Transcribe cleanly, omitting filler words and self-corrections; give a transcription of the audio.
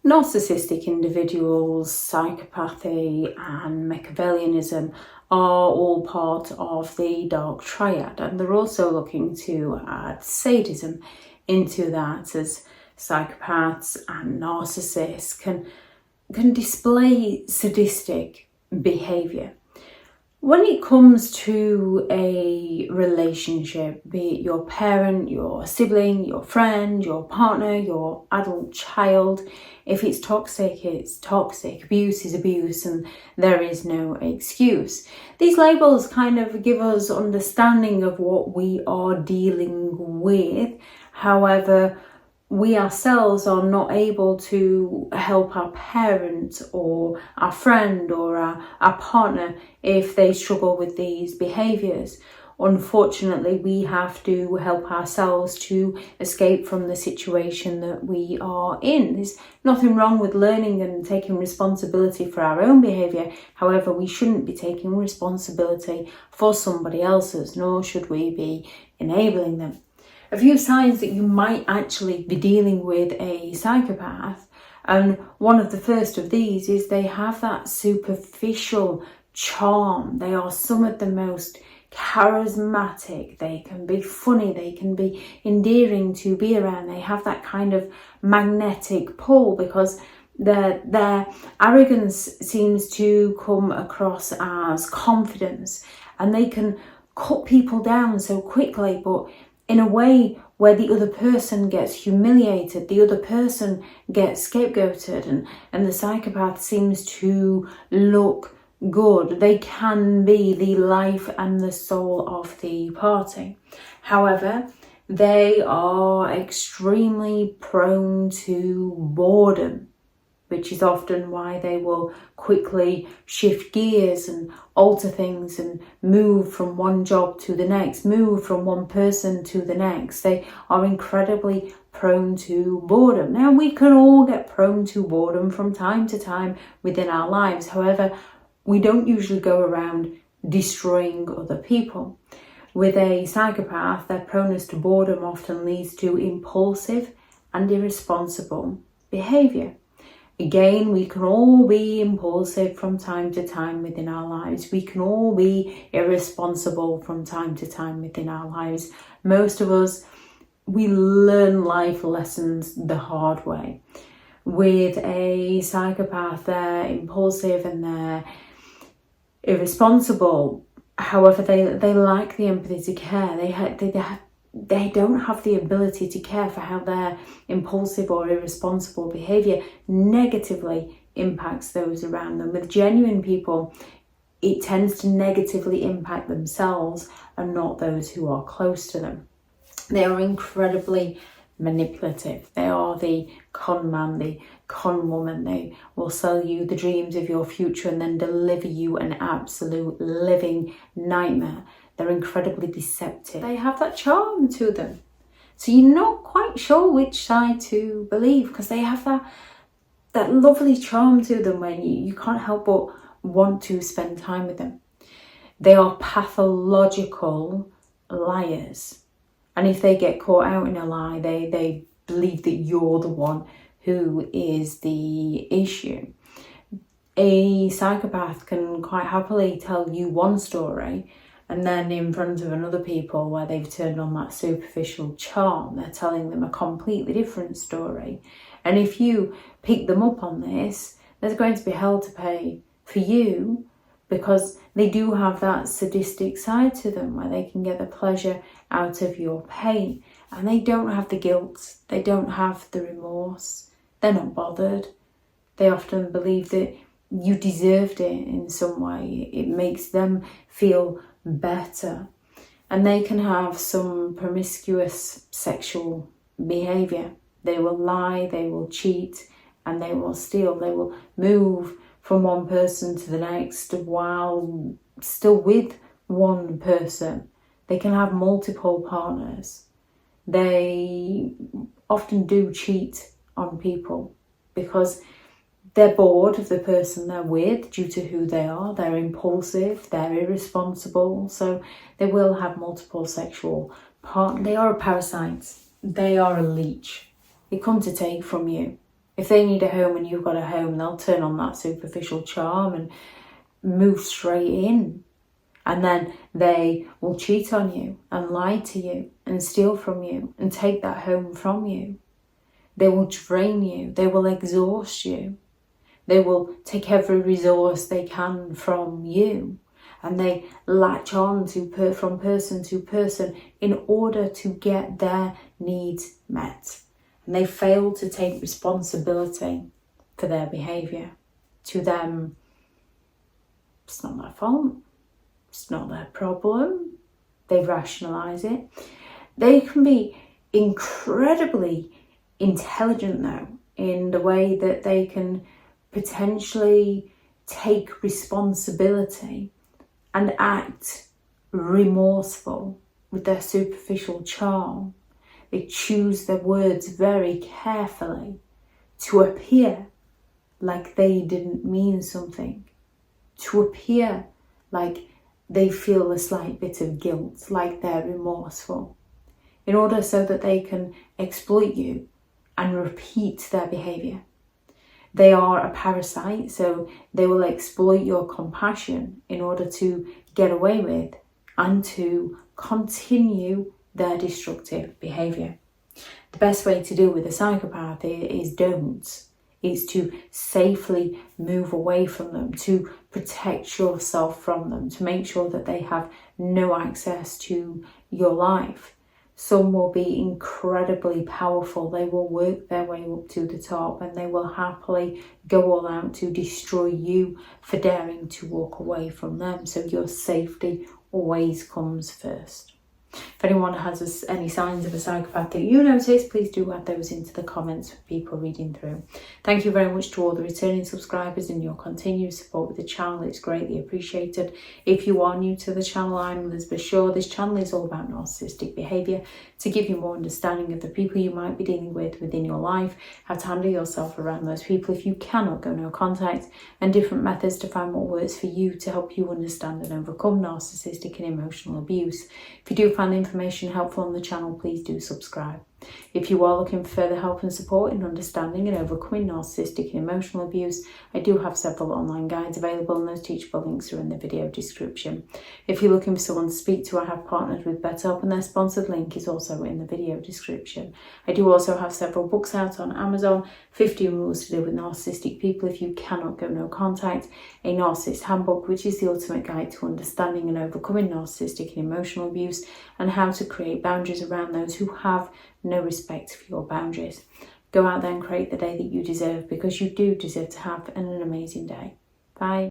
Narcissistic individuals, psychopathy and Machiavellianism are all part of the dark triad, and they're also looking to add sadism into that, as psychopaths and narcissists can display sadistic behaviour. When it comes to a relationship, be it your parent, your sibling, your friend, your partner, your adult child, if it's toxic, it's toxic. Abuse is abuse, and there is no excuse. These labels kind of give us understanding of what we are dealing with. However, we ourselves are not able to help our parent or our friend or our partner if they struggle with these behaviours. Unfortunately, we have to help ourselves to escape from the situation that we are in. There's nothing wrong with learning and taking responsibility for our own behaviour. However, we shouldn't be taking responsibility for somebody else's, nor should we be enabling them. A few signs that you might actually be dealing with a psychopath, and one of the first of these is they have that superficial charm. They are some of the most charismatic. They can be funny, they can be endearing to be around. They have that kind of magnetic pull because their arrogance seems to come across as confidence, and they can cut people down so quickly, but in a way where the other person gets humiliated, the other person gets scapegoated, and the psychopath seems to look good. They can be the life and the soul of the party. However, they are extremely prone to boredom, which is often why they will quickly shift gears and alter things and move from one job to the next, move from one person to the next. They are incredibly prone to boredom. Now, we can all get prone to boredom from time to time within our lives. However, we don't usually go around destroying other people. With a psychopath, their proneness to boredom often leads to impulsive and irresponsible behaviour. Again, we can all be impulsive from time to time within our lives. We can all be irresponsible from time to time within our lives. Most of us, we learn life lessons the hard way. With a psychopath, they're impulsive and they're irresponsible. However, they lack the empathy to care. They don't have the ability to care for how their impulsive or irresponsible behaviour negatively impacts those around them. With genuine people, it tends to negatively impact themselves and not those who are close to them. They are incredibly manipulative. They are the con man, the con woman. They will sell you the dreams of your future and then deliver you an absolute living nightmare. They're incredibly deceptive. They have that charm to them. So you're not quite sure which side to believe, because they have that lovely charm to them when you can't help but want to spend time with them. They are pathological liars. And if they get caught out in a lie, they believe that you're the one who is the issue. A psychopath can quite happily tell you one story, and then in front of another people where they've turned on that superficial charm, they're telling them a completely different story. And if you pick them up on this, there's going to be hell to pay for you, because they do have that sadistic side to them where they can get the pleasure out of your pain. And they don't have the guilt, they don't have the remorse, they're not bothered. They often believe that you deserved it in some way. It makes them feel better. And they can have some promiscuous sexual behaviour. They will lie, they will cheat, and they will steal. They will move from one person to the next while still with one person. They can have multiple partners. They often do cheat on people because they're bored of the person they're with due to who they are. They're impulsive, they're irresponsible, so they will have multiple sexual partners. They are a parasite. They are a leech. They come to take from you. If they need a home and you've got a home, they'll turn on that superficial charm and move straight in. And then they will cheat on you and lie to you and steal from you and take that home from you. They will drain you. They will exhaust you. They will take every resource they can from you. And they latch on to from person to person in order to get their needs met. And they fail to take responsibility for their behaviour. To them, it's not their fault. It's not their problem. They rationalise it. They can be incredibly intelligent though, in the way that they can potentially take responsibility and act remorseful with their superficial charm. They choose their words very carefully to appear like they didn't mean something, to appear like they feel a slight bit of guilt, like they're remorseful, in order so that they can exploit you and repeat their behaviour. They are a parasite, so they will exploit your compassion in order to get away with and to continue their destructive behaviour. The best way to deal with a psychopath is to safely move away from them, to protect yourself from them, to make sure that they have no access to your life. Some will be incredibly powerful. They will work their way up to the top and they will happily go all out to destroy you for daring to walk away from them. So your safety always comes first. If anyone has any signs of a psychopath that you notice, please do add those into the comments for people reading through. Thank you very much to all the returning subscribers and your continued support with the channel. It's greatly appreciated. If you are new to the channel, I'm Elizabeth Shaw. This channel is all about narcissistic behaviour to give you more understanding of the people you might be dealing with within your life, how to handle yourself around those people if you cannot go no contact, and different methods to find what works for you to help you understand and overcome narcissistic and emotional abuse. If you do find the information helpful on the channel, please do subscribe. If you are looking for further help and support in understanding and overcoming narcissistic and emotional abuse, I do have several online guides available and those teachable links are in the video description. If you're looking for someone to speak to, I have partnered with BetterHelp and their sponsored link is also in the video description. I do also have several books out on Amazon, 15 Rules to Deal with Narcissistic People If You Cannot Go No Contact, a Narcissist Handbook, which is the ultimate guide to understanding and overcoming narcissistic and emotional abuse and how to create boundaries around those who have no respect for your boundaries. Go out there and create the day that you deserve, because you do deserve to have an amazing day. Bye.